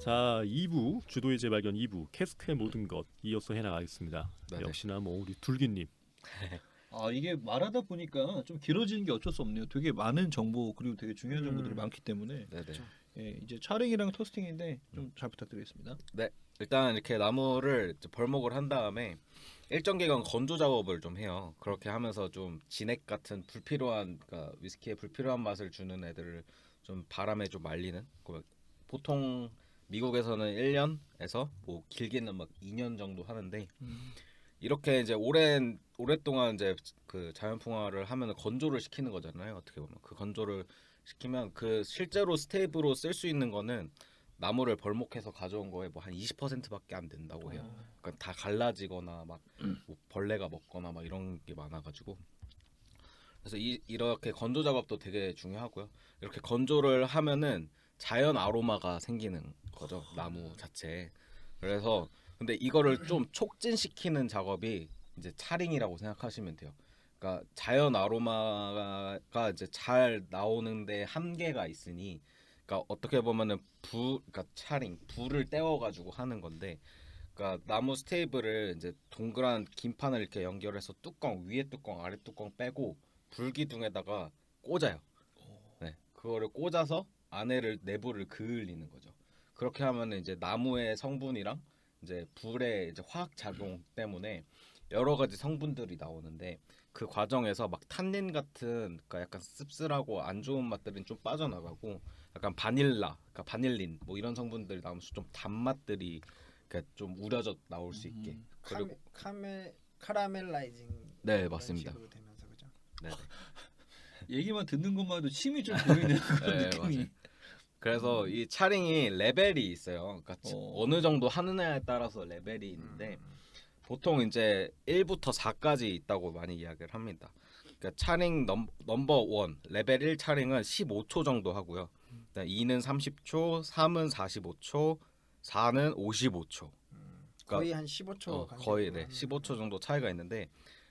자, 2부 주도의 재발견 2부 캐스크의 모든 것 이어서 해나가겠습니다. 네네. 역시나 뭐 우리 둘기님. 아 이게 말하다 보니까 좀 길어지는 게 어쩔 수 없네요. 되게 많은 정보 그리고 되게 중요한 정보들이 많기 때문에 네네. 예, 이제 차링이랑 토스팅인데 좀 잘 부탁드리겠습니다. 네, 일단 이렇게 나무를 이제 벌목을 한 다음에 일정 기간 건조 작업을 좀 해요. 그렇게 하면서 좀 진액 같은 불필요한, 그러니까 위스키에 불필요한 맛을 주는 애들을 좀 바람에 좀 말리는. 보통 미국에서는 1년에서 뭐 길게는 막 2년 정도 하는데 이렇게 이제 오랫동안 이제 그 자연풍화를 하면 건조를 시키는 거잖아요. 어떻게 보면 그 건조를 시키면 그 실제로 스테이블로 쓸 수 있는 거는 나무를 벌목해서 가져온 거에 뭐 한 20%밖에 안 된다고 해요. 그러니까 다 갈라지거나 막뭐 벌레가 먹거나 막 이런 게 많아가지고 그래서 이렇게 건조 작업도 되게 중요하고요. 이렇게 건조를 하면은 자연 아로마가 생기는 거죠, 나무 자체에. 그래서 근데 이거를 좀 촉진시키는 작업이 이제 차링이라고 생각하시면 돼요. 그러니까 자연 아로마가 이제 잘 나오는데 한계가 있으니, 그러니까 어떻게 보면은 그러니까 차링 불을 떼워가지고 하는 건데, 그러니까 나무 스테이블을 이제 동그란 긴 판을 이렇게 연결해서 뚜껑 위에 뚜껑 아래 뚜껑 빼고 불기둥에다가 꽂아요. 네, 그거를 꽂아서 안에를 내부를 그을리는 거죠. 그렇게 하면은 이제 나무의 성분이랑 이제 불의 이제 화학 작용 때문에 여러 가지 성분들이 나오는데 그 과정에서 막 탄닌 같은, 그러니까 약간 씁쓸하고 안 좋은 맛들은 좀 빠져나가고 약간 바닐라, 그러니까 바닐린 뭐 이런 성분들이 나오면서 좀 단맛들이 그러니까 좀 우려져 나올 수 있게. 그리고 카라멜라이징 네, 이런 맞습니다. 식으로 되면서 그죠? 네. 얘기만 듣는 것만 해도 침이 좀 고이는 그런 네, 느낌이. 맞아요. 그래서 이 차링이 레벨이 있어요. 그러니까 어느 정도 하느냐에 따라서 레벨이 있는데 보통 이제 1부터 4까지 있다고 많이 이야기를 합니다. 그러니까 차링 넘버 1 레벨 1 차링은 15초 정도 하고요. 2는 30초, 3은 45초, 4는 55초. 거의 한 15초 간격으로 거의 네, 하는 15초 정도 차이가 있는데,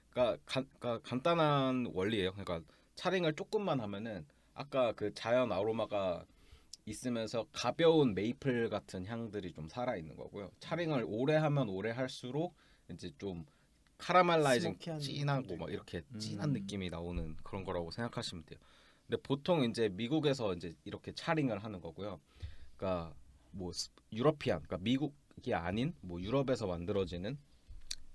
그러니까 간단한 원리예요. 그러니까 차링을 조금만 하면은 아까 그 자연 아로마가 있으면서 가벼운 메이플 같은 향들이 좀 살아 있는 거고요. 차링을 오래 하면 오래 할수록 이제 좀 카라멜라이징 스모키한 진하고 느낌도 막 있고. 이렇게 진한 느낌이 나오는 그런 거라고 생각하시면 돼요. 근데 보통 이제 미국에서 이제 이렇게 차링을 하는 거고요. 그러니까 뭐 유러피안, 그러니까 미국이 아닌 뭐 유럽에서 만들어지는,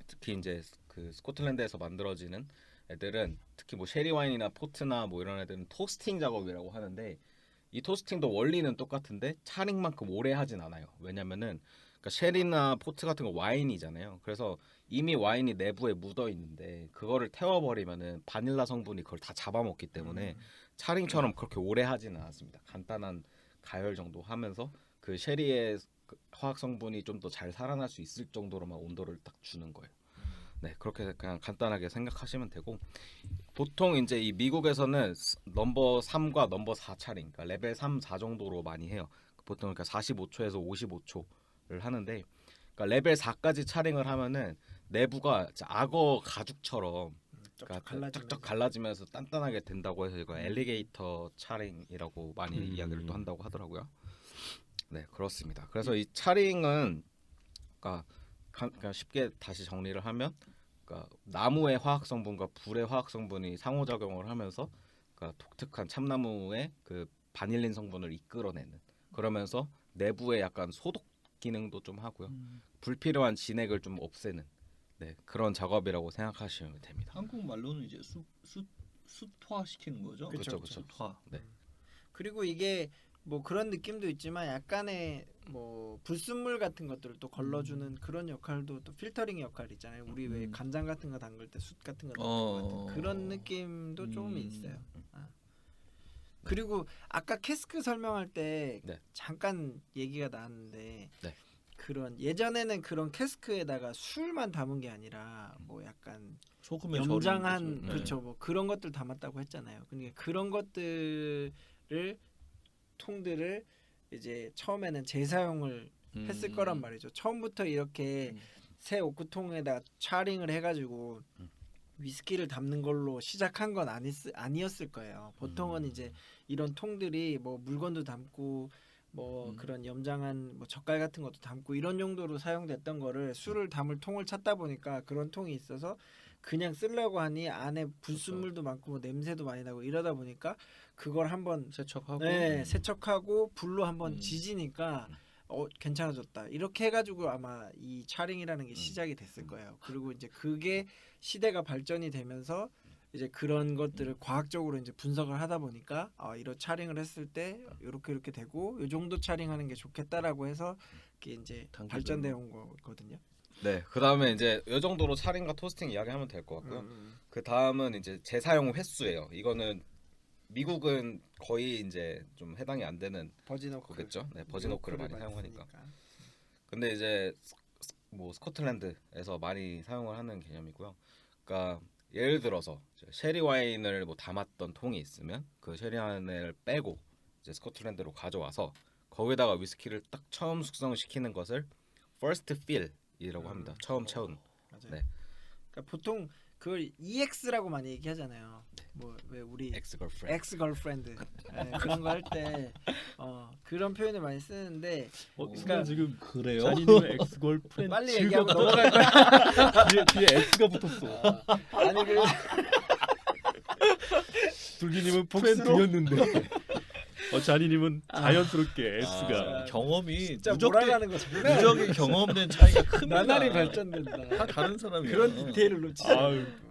특히 이제 그 스코틀랜드에서 만들어지는 애들은 특히 뭐 쉐리 와인이나 포트나 뭐 이런 애들은 토스팅 작업이라고 하는데, 이 토스팅도 원리는 똑같은데 차링만큼 오래 하진 않아요. 왜냐면은 그러니까 쉐리나 포트 같은 거 와인이잖아요. 그래서 이미 와인이 내부에 묻어 있는데 그거를 태워버리면은 바닐라 성분이 그걸 다 잡아먹기 때문에 차링처럼 그렇게 오래 하지는 않습니다. 간단한 가열 정도 하면서 그 쉐리의 그 화학 성분이 좀 더 잘 살아날 수 있을 정도로만 온도를 딱 주는 거예요. 네, 그렇게 그냥 간단하게 생각하시면 되고, 보통 이제 이 미국에서는 넘버 3과 넘버 4 차링, 그러니까 레벨 3, 4 정도로 많이 해요. 보통 그러니까 45초에서 55초를 하는데, 그러니까 레벨 4까지 차링을 하면은 내부가 악어 가죽처럼 그러니까 쫙쫙 갈라지면서 단단하게 된다고 해서 이거 엘리게이터 차링이라고 많이 이야기를 또 한다고 하더라고요. 네, 그렇습니다. 그래서 이 차링은 그러니까 쉽게 다시 정리를 하면, 그러니까 나무의 화학 성분과 불의 화학 성분이 상호작용을 하면서 그러니까 독특한 참나무의 그 바닐린 성분을 이끌어내는, 그러면서 내부에 약간 소독 기능도 좀 하고요. 불필요한 진액을 좀 없애는, 네, 그런 작업이라고 생각하시면 됩니다. 한국 말로는 이제 숯화 시키는 거죠. 그쵸. 숯화. 네. 그리고 이게 뭐 그런 느낌도 있지만 약간의 뭐 불순물 같은 것들을 또 걸러주는 그런 역할도, 또 필터링 역할 있잖아요. 우리 왜 간장 같은 거 담글 때 숯 같은 거 넣는 것 같은 그런 느낌도 좀 있어요. 그리고 아까 캐스크 설명할 때 네. 잠깐 얘기가 나왔는데 네. 그런 예전에는 그런 캐스크에다가 술만 담은 게 아니라 뭐 약간 소금에 염장한 절인 거죠. 그렇죠, 뭐 그런 것들 담았다고 했잖아요. 그러니까 그런 것들을 통들을 이제 처음에는 재사용을 했을 거란 말이죠. 처음부터 이렇게 새 오크통에다 차링을 해가지고 위스키를 담는 걸로 시작한 건 아니었을 거예요. 보통은 이제 이런 통들이 뭐 물건도 담고 뭐 그런 염장한 뭐 젓갈 같은 것도 담고 이런 용도로 사용됐던 거를 술을 담을 통을 찾다 보니까 그런 통이 있어서 그냥 쓰려고 하니 안에 불순물도 많고 뭐 냄새도 많이 나고 이러다 보니까 그걸 한번 세척하고 세척하고 불로 한번 음. 지지니까 괜찮아졌다. 이렇게 해가지고 아마 이 차링이라는 게 시작이 됐을 거예요. 그리고 이제 그게 시대가 발전이 되면서 이제 그런 것들을 과학적으로 이제 분석을 하다 보니까 이런 차링을 했을 때 이렇게 되고 이 정도 차링하는 게 좋겠다라고 해서 이게 이제 단계별로. 발전되어 온 거거든요. 네, 그 다음에 이제 이 정도로 차림과 토스팅 이야기하면 될 것 같고요. 그 다음은 이제 재사용 횟수예요. 이거는 미국은 거의 이제 좀 해당이 안 되는 버진오크 거겠죠. 네, 버진오크를 많이 사용하니까. 쓰니까. 근데 이제 뭐 스코틀랜드에서 많이 사용을 하는 개념이고요. 그러니까 예를 들어서 쉐리 와인을 뭐 담았던 통이 있으면 그 쉐리 와인을 빼고 이제 스코틀랜드로 가져와서 거기다가 위스키를 딱 처음 숙성시키는 것을 first fill이라고 합니다. 처음 채운. 맞아요. 네. 그러니까 보통 그걸 EX라고 많이 얘기하잖아요. 뭐 왜 우리 ex girlfriend. 엑스 걸프렌드 그런 거 할 때 그런 표현을 많이 쓰는데 순간 지금 그래요? 자니님은 엑스 걸프렌드 빨리 얘기하고 넘어갈 거야. 뒤에 X가 붙었어. 아니 그 둘기님은 복수로? 프렌드였는데 자니님은 자연스럽게 S가 경험이 진짜 누적된 몰아가는 거 장난 아니야. 누적인 경험된 차이가 큽니다. 나날이 발전된다. 다 다른 사람이에요. 그런 디테일을 놓치지 아유. 않고.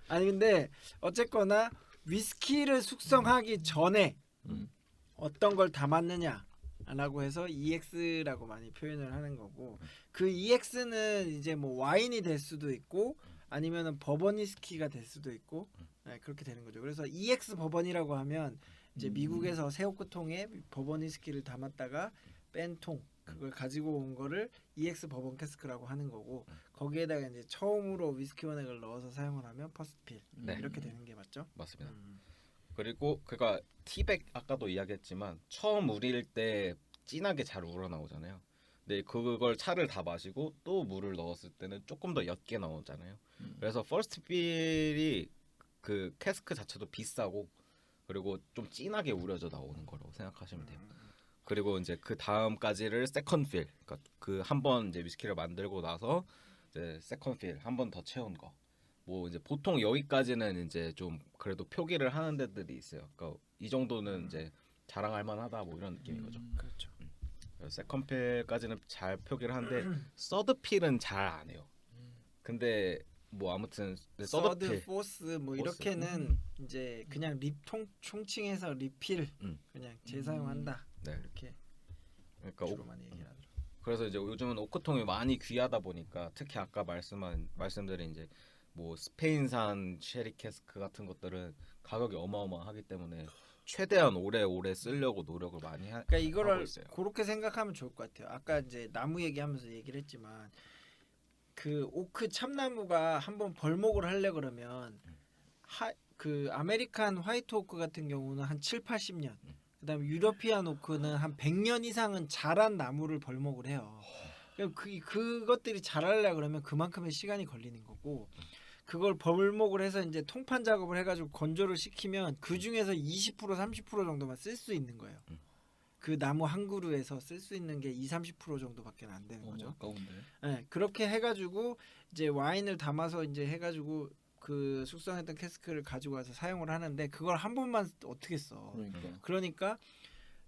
아니 근데 어쨌거나 위스키를 숙성하기 전에 음. 어떤 걸 담았느냐라고 해서 EX라고 많이 표현을 하는 거고 그 EX는 이제 뭐 와인이 될 수도 있고 아니면은 버번 위스키가 될 수도 있고 그렇게 되는 거죠. 그래서 EX 버번이라고 하면 이제 미국에서 새우크 통에 버번 위스키를 담았다가 뺀 통 그걸 가지고 온 거를 EX 버번 캐스크라고 하는 거고 거기에다가 이제 처음으로 위스키 원액을 넣어서 사용을 하면 퍼스트필 네. 이렇게 되는 게 맞죠? 맞습니다. 그리고 그가 티백 아까도 이야기했지만 처음 우릴 때 진하게 잘 우러나오잖아요. 근데 그걸 차를 다 마시고 또 물을 넣었을 때는 조금 더 옅게 나오잖아요. 그래서 퍼스트 필이 그 캐스크 자체도 비싸고 그리고 좀 진하게 우려져 나오는 거라고 생각하시면 돼요. 그리고 이제 그 다음까지를 세컨 필, 그러니까 그 한 번 이제 위스키를 만들고 나서 이제 세컨 필 한 번 더 채운 거. 뭐 이제 보통 여기까지는 이제 좀 그래도 표기를 하는 데들이 있어요. 그러니까 이 정도는 이제 자랑할 만하다 뭐 이런 느낌인 거죠. 그렇죠. 세컨 필까지는 잘 표기를 하는데 서드 필은 잘 안 해요. 근데 뭐 아무튼 서드 서드, 필 포스 뭐 포스. 이렇게는 이제 그냥 총칭해서 리필 그냥 재사용한다 네. 이렇게 그러니까 주로 많이 얘기를 하죠. 그래서 이제 요즘은 오크통이 많이 귀하다 보니까 특히 아까 말씀드린 이제 뭐 스페인산 쉐리 캐스크 같은 것들은 가격이 어마어마하기 때문에 최대한 오래 쓰려고 노력을 많이 그러니까 하고 이거를 있어요. 그렇게 생각하면 좋을 것 같아요. 아까 이제 나무 얘기하면서 얘기를 했지만 그 오크 참나무가 한번 벌목을 하려 그러면 그 아메리칸 화이트 오크 같은 경우는 한 7, 80년 그다음에 유러피안 오크는 한 100년 이상은 자란 나무를 벌목을 해요. 그것들이 자라려 그러면 그만큼의 시간이 걸리는 거고 그걸 벌목을 해서 이제 통판 작업을 해가지고 건조를 시키면 그 중에서 20% 30% 정도만 쓸 수 있는 거예요. 그 나무 한 그루에서 쓸 수 있는 게 20-30% 정도밖에 안 되는 거죠. 아까운데. 네, 그렇게 해가지고 이제 와인을 담아서 이제 해가지고 그 숙성했던 캐스크를 가지고 와서 사용을 하는데 그걸 한 번만 어떻게 써? 그러니까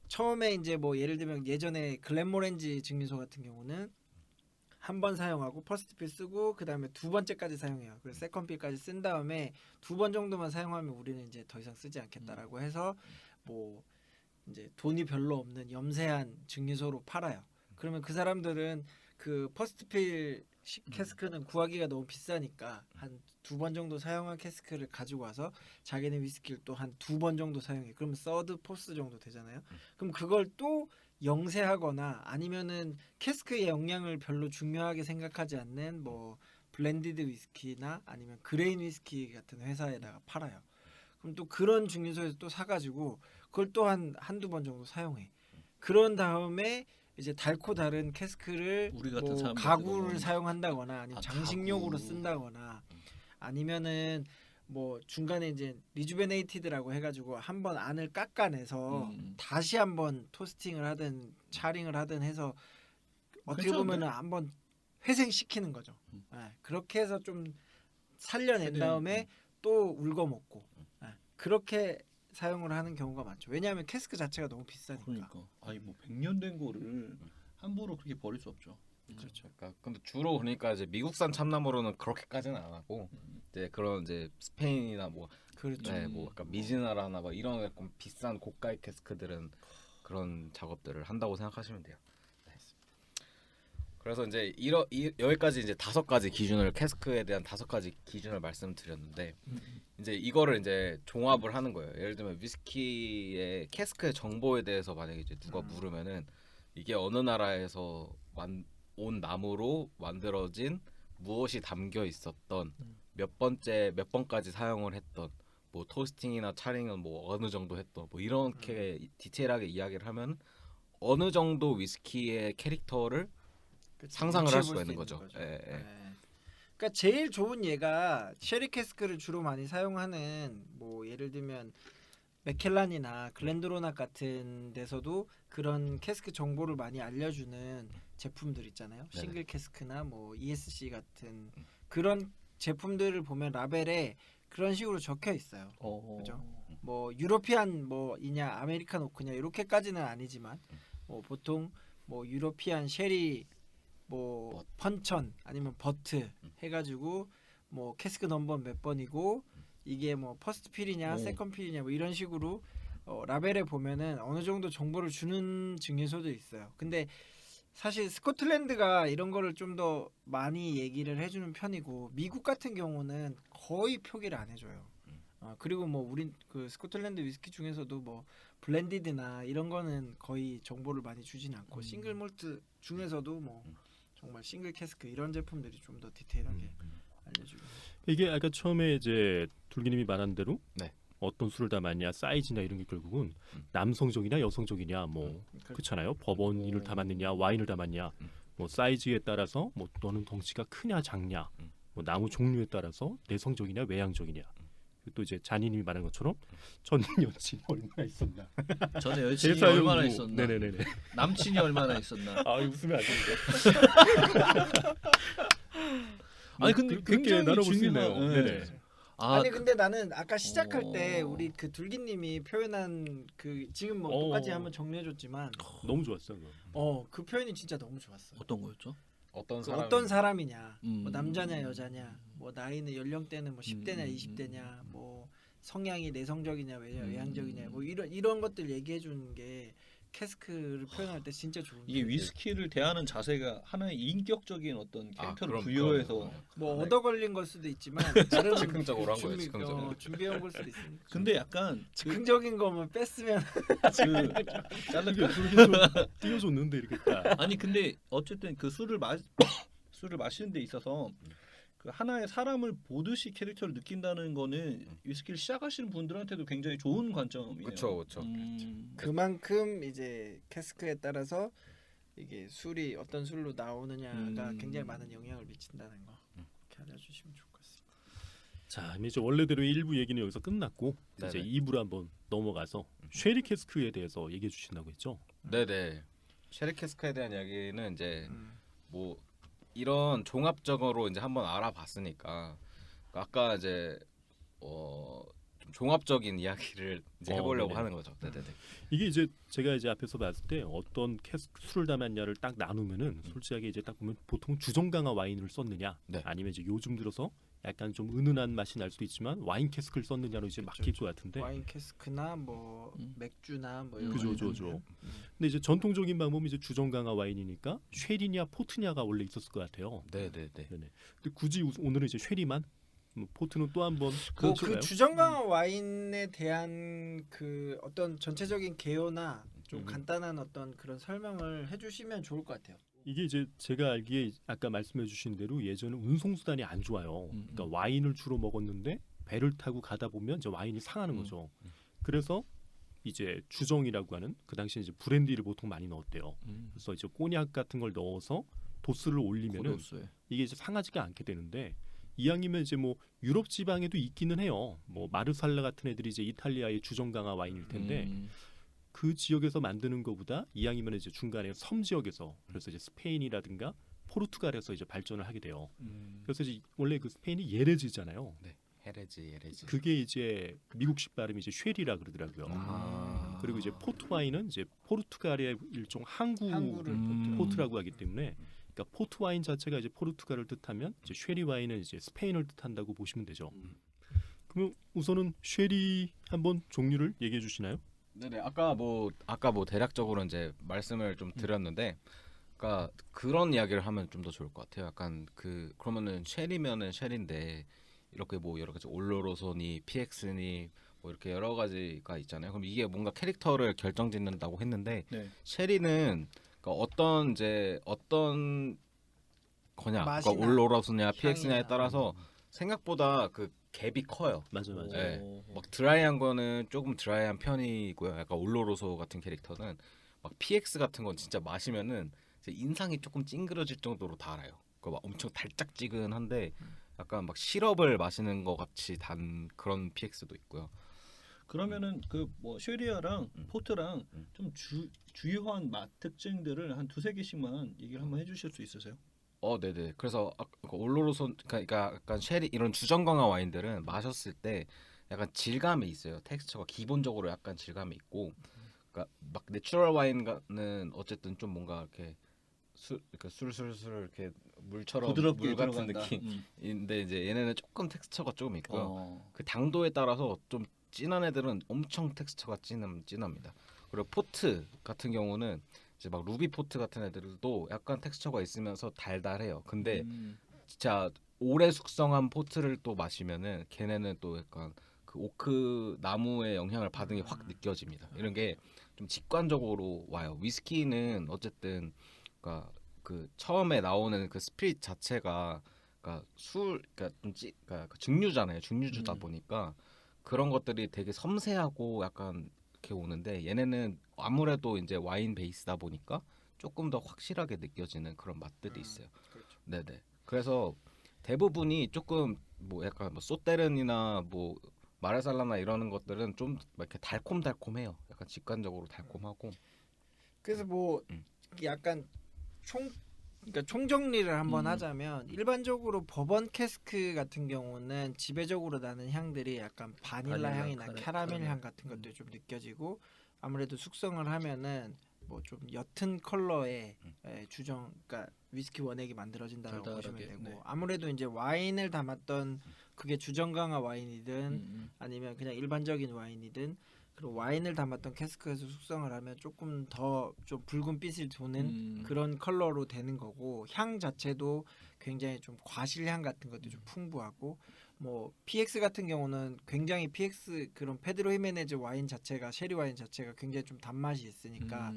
처음에 이제 뭐 예를 들면 예전에 글렌모렌지 증류소 같은 경우는 한 번 사용하고 퍼스트필 쓰고 그 다음에 두 번째까지 사용해요. 그래서 세컨필까지 쓴 다음에 2번 정도만 사용하면 우리는 이제 더 이상 쓰지 않겠다라고 해서 뭐 이제 돈이 별로 없는 염세한 증류소로 팔아요. 그러면 그 사람들은 그 퍼스트필 캐스크는 구하기가 너무 비싸니까 한 2번 정도 사용한 캐스크를 가지고 와서 자기네 위스키를 또 한 2번 정도 사용해. 그러면 서드 포스 정도 되잖아요. 그럼 그걸 또 영세하거나 아니면은 캐스크의 영양을 별로 중요하게 생각하지 않는 뭐 블렌디드 위스키나 아니면 그레인 위스키 같은 회사에다가 팔아요. 그럼 또 그런 증류소에서 또 사가지고 그걸 또 한두 번 정도 사용해. 그런 다음에 이제 달고 다른 캐스크를 우리 같은 뭐 사람들 가구를 때는 사용한다거나 아니면 장식용으로 가구. 쓴다거나 아니면은 뭐 중간에 이제 리주베네이티드라고 해가지고 한번 안을 깎아내서 다시 한번 토스팅을 하든 차링을 하든 해서 어떻게 괜찮은데? 보면은 한번 회생시키는 거죠. 예, 그렇게 해서 좀 살려낸 최대한, 다음에 또 울고 먹고 예, 그렇게 사용을 하는 경우가 많죠. 왜냐하면 캐스크 자체가 너무 비싸니까. 그러니까 아니 뭐 100년 된 거를 함부로 그렇게 버릴 수 없죠. 그렇죠. 그러니까 근데 주로 그러니까 이제 미국산 참나무로는 그렇게까지는 안 하고 이제 그런 이제 스페인이나 뭐 그렇죠. 네, 뭐 약간 미즈나라나 뭐 이런 약간 비싼 고가의 캐스크들은 그런 작업들을 한다고 생각하시면 돼요. 네. 그래서 이제 여기까지 이제 5가지 기준을 캐스크에 대한 5가지 기준을 말씀드렸는데 이제 이거를 이제 종합을 하는 거예요. 예를 들면 위스키의 캐스크의 정보에 대해서 만약에 이제 누가 물으면은 이게 어느 나라에서 온 나무로 만들어진 무엇이 담겨 있었던 몇 번까지 사용을 했던 뭐 토스팅이나 차링은 뭐 어느 정도 했던 뭐 이렇게 디테일하게 이야기를 하면 어느 정도 위스키의 캐릭터를 그치, 상상을 할 유추해 수가 볼 있는 수 거죠. 예, 예. 네. 그러니까 제일 좋은 예가 쉐리 캐스크를 주로 많이 사용하는 뭐 예를 들면 맥켈란이나 글렌드로낙 같은 데서도 그런 캐스크 정보를 많이 알려주는 제품들 있잖아요. 네네. 싱글 캐스크나 뭐 ESC 같은 그런 제품들을 보면 라벨에 그런 식으로 적혀 있어요. 그죠? 뭐 유로피안 뭐이냐 아메리칸 오크냐 이렇게까지는 아니지만 뭐 보통 뭐 유로피안 쉐리 뭐 펀천 아니면 버트 해가지고 뭐 캐스크 넘버 몇 번이고 이게 뭐 퍼스트 필이냐 오. 세컨 필이냐 뭐 이런 식으로 라벨에 보면은 어느 정도 정보를 주는 증류소도 있어요. 근데 사실 스코틀랜드가 이런 거를 좀 더 많이 얘기를 해주는 편이고 미국 같은 경우는 거의 표기를 안 해줘요. 그리고 뭐 우린 그 스코틀랜드 위스키 중에서도 뭐 블렌디드나 이런 거는 거의 정보를 많이 주진 않고 싱글 몰트 중에서도 뭐 정말 싱글 캐스크 이런 제품들이 좀 더 디테일하게 알려주고. 이게 아까 처음에 이제 둘기님이 말한 대로 네. 어떤 술을 담았냐 사이즈나 이런 게 결국은 남성적이냐 여성적이냐 뭐 그렇잖아요. 버번을 담았느냐 와인을 담았냐 뭐 사이즈에 따라서 뭐 너는 덩치가 크냐 작냐 뭐 나무 종류에 따라서 내성적이냐 외향적이냐 또 이제 잔이님이 말한 것처럼 전 여친이 얼마나 있었나 전에 여친이 대사용 얼마나 후. 있었나, 네네네네. 남친이 얼마나 있었나. 아 이거 웃으면 안 되는데. 아니 근데 그렇게 굉장히 나눠볼 수 중요한. 있네요. 네. 네네. 아, 아니 근데 나는 아까 시작할 때 어. 우리 그 둘기님이 표현한 그 지금 뭐 어. 똑같이 한번 정리해줬지만 너무 좋았어요. 그거. 그 표현이 진짜 너무 좋았어. 어떤 거였죠? 어떤 그 사람 어떤 사람이냐, 뭐 음. 남자냐 여자냐, 뭐 나이는 연령대는 뭐 10대냐 20대냐, 뭐 성향이 내성적이냐 외향적이냐, 뭐 이런 것들 얘기해 주는 게 캐스크를 표현할 때 진짜 좋은. 이게 게 위스키를 대하는 자세가 하나의 인격적인 어떤 캐릭터를 그럼, 부여해서 그럼. 뭐 네. 얻어 걸린 걸 수도 있지만 나름 즉흥적으로 한 거예요, 즉흥적으로. 준비한 걸 수도 있으니까. 근데 약간 그 즉흥적인 거면 뺐으면 잘라 이게 좀 띄워줬는데 이렇게 딱. 아니 근데 어쨌든 그 술을 마시는 데 있어서 그 하나의 사람을 보듯이 캐릭터를 느낀다는 거는 위스키를 시작하시는 분들한테도 굉장히 좋은 관점이에요. 그쵸. 그만큼 이제 캐스크에 따라서 이게 술이 어떤 술로 나오느냐가 굉장히 많은 영향을 미친다는 거 이렇게 알려주시면 좋을 것 같습니다. 자, 이제 원래대로의 1부 얘기는 여기서 끝났고 이제 네네. 2부로 한번 넘어가서 쉐리 캐스크에 대해서 얘기해 주신다고 했죠. 네네. 쉐리 캐스크에 대한 이야기는 이제 뭐 이런 종합적으로 이제 한번 알아봤으니까 아까 이제 좀 종합적인 이야기를 이제 해보려고 네네. 하는 거죠. 네네네. 이게 이제 제가 이제 앞에서 봤을 때 어떤 캐스크 술을 담았냐를 딱 나누면은 솔직하게 이제 딱 보면 보통 주정 강화 와인을 썼느냐 네. 아니면 이제 요즘 들어서 약간 좀 은은한 맛이 날 수도 있지만 와인 캐스크를 썼느냐로 이제 막힐 것 같은데. 와인 캐스크나 뭐 맥주나 뭐 이런 그죠, 거 그죠. 근데 이제 전통적인 방법은 이제 주정 강화 와인이니까 쉐리냐 포트냐가 원래 있었을 것 같아요. 네네네. 네네. 근데 굳이 오늘은 이제 쉐리만 뭐 포트는 또 한번 그 그런가요? 주정강화 와인에 대한 그 어떤 전체적인 개요나 좀 간단한 어떤 그런 설명을 해주시면 좋을 것 같아요. 이게 이제 제가 알기에 아까 말씀해주신 대로 예전에 운송 수단이 안 좋아요. 그러니까 와인을 주로 먹었는데 배를 타고 가다 보면 이제 와인이 상하는 거죠. 그래서 이제 주정이라고 하는 그 당시에 이제 브랜디를 보통 많이 넣었대요. 그래서 이제 꼬냑 같은 걸 넣어서 도수를 올리면은 고도수에. 이게 이제 상하지가 않게 되는데 이왕이면 이제 뭐 유럽 지방에도 있기는 해요. 뭐 마르살라 같은 애들이 이제 이탈리아의 주정 강화 와인일 텐데 그 지역에서 만드는 것보다 이왕이면 이제 중간에 섬 지역에서 그래서 이제 스페인이라든가 포르투갈에서 이제 발전을 하게 돼요. 그래서 이제 원래 그 스페인이 예레즈잖아요. 네. 헤레즈. 그게 이제 미국식 발음이 이제 쉐리라 그러더라고요. 아. 그리고 이제 포트 와인은 이제 포르투갈의 일종 항구를 포트라고 하기 때문에 그러니까 포트 와인 자체가 이제 포르투갈을 뜻하면 이제 쉐리 와인은 이제 스페인을 뜻한다고 보시면 되죠. 그러면 우선은 쉐리 한번 종류를 얘기해 주시나요? 네네. 아까 뭐 대략적으로 이제 말씀을 좀 드렸는데, 그러니까 그런 이야기를 하면 좀 더 좋을 것 같아요. 약간 그러면은 쉐리면은 쉐리인데 이렇게 뭐 여러 가지 올로로소니, PX니 뭐 이렇게 여러 가지가 있잖아요. 그럼 이게 뭔가 캐릭터를 결정짓는다고 했는데 네. 쉐리는 그러니까 어떤 거냐, 그러니까 맛이나 올로로소냐, PX냐에 향이나. 따라서 생각보다 그 갭이 커요. 맞아요. 네. 막 드라이한 거는 조금 드라이한 편이고요. 약간 올로로소 같은 캐릭터는 막 PX 같은 건 진짜 마시면은 이제 인상이 조금 찡그러질 정도로 달아요. 그 막 엄청 달짝지근한데 약간 막 시럽을 마시는 것 같이 단 그런 PX도 있고요. 그러면은 그 뭐 쉐리아랑 포트랑 음. 좀 주요한 맛 특징들을 한 두세 개씩만 얘기를 한번 해주실 수 있으세요? 네네. 그래서 올로로소 그러니까 약간 쉐리 이런 주정 강화 와인들은 마셨을 때 약간 질감이 있어요. 텍스처가 기본적으로 약간 질감이 있고, 그러니까 막 내추럴 와인은 어쨌든 좀 뭔가 이렇게 이렇게 술술술 이렇게 물처럼 부드럽게 물 같은 들어간다. 느낌인데 이제 얘네는 조금 텍스처가 조금 있고요. 어. 그 당도에 따라서 좀 진한 애들은 엄청 텍스처가 진합니다. 그리고 포트 같은 경우는 이제 막 루비 포트 같은 애들도 약간 텍스처가 있으면서 달달해요. 근데 진짜 오래 숙성한 포트를 또 마시면은 걔네는 또 약간 그 오크 나무의 영향을 받은 게 확 느껴집니다. 이런 게 좀 직관적으로 와요. 위스키는 어쨌든 그러니까 그 처음에 나오는 그 스피릿 자체가 그러니까 그러니까 그 증류잖아요. 증류주다 보니까 그런 것들이 되게 섬세하고 약간 이렇게 오는데 얘네는 아무래도 이제 와인 베이스다 보니까 조금 더 확실하게 느껴지는 그런 맛들이 있어요. 그렇죠. 네네. 그래서 대부분이 조금 뭐 약간 뭐 소테른이나 뭐 마르살라나 이러는 것들은 좀 이렇게 달콤달콤해요. 약간 직관적으로 달콤하고. 그래서 뭐 약간 그러니까 총정리를 한번 하자면 일반적으로 버번 캐스크 같은 경우는 지배적으로 나는 향들이 약간 바닐라 바닐라, 향이나 캐러멜 캐러멜. 향 같은 것들이 좀 느껴지고, 아무래도 숙성을 하면은 뭐 좀 옅은 컬러의 그러니까 위스키 원액이 만들어진다고 보시면 달달하게, 되고, 네. 아무래도 이제 와인을 담았던 그게 주정 강화 와인이든 아니면 그냥 일반적인 와인이든, 그리고 와인을 담았던 캐스크에서 숙성을 하면 조금 더 좀 붉은 빛을 도는 그런 컬러로 되는 거고, 향 자체도 굉장히 좀 과실향 같은 것도 좀 풍부하고, 뭐 PX 같은 경우는 굉장히 PX 그런 페드로 히메네즈 와인 자체가 쉐리 와인 자체가 굉장히 좀 단맛이 있으니까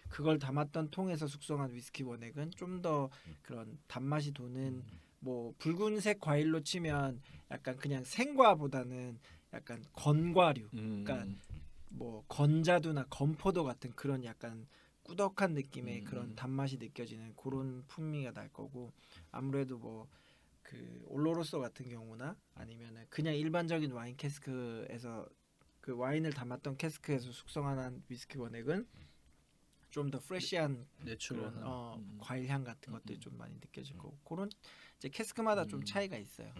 그걸 담았던 통에서 숙성한 위스키 원액은 좀 더 그런 단맛이 도는, 뭐 붉은색 과일로 치면 약간 그냥 생과보다는 약간 건과류, 그러니까 뭐 건자두나 건포도 같은 그런 약간 꾸덕한 느낌의 그런 단맛이 느껴지는 그런 풍미가 날 거고, 아무래도 뭐 그 올로로소 같은 경우나 아니면은 그냥 일반적인 와인 캐스크에서 그 와인을 담았던 캐스크에서 숙성한 위스키 원액은 좀 더 프레시한 내추럴한. 그런 과일 향 같은 것들이 좀 많이 느껴질 거고, 그런 이제 캐스크마다 좀 차이가 있어요.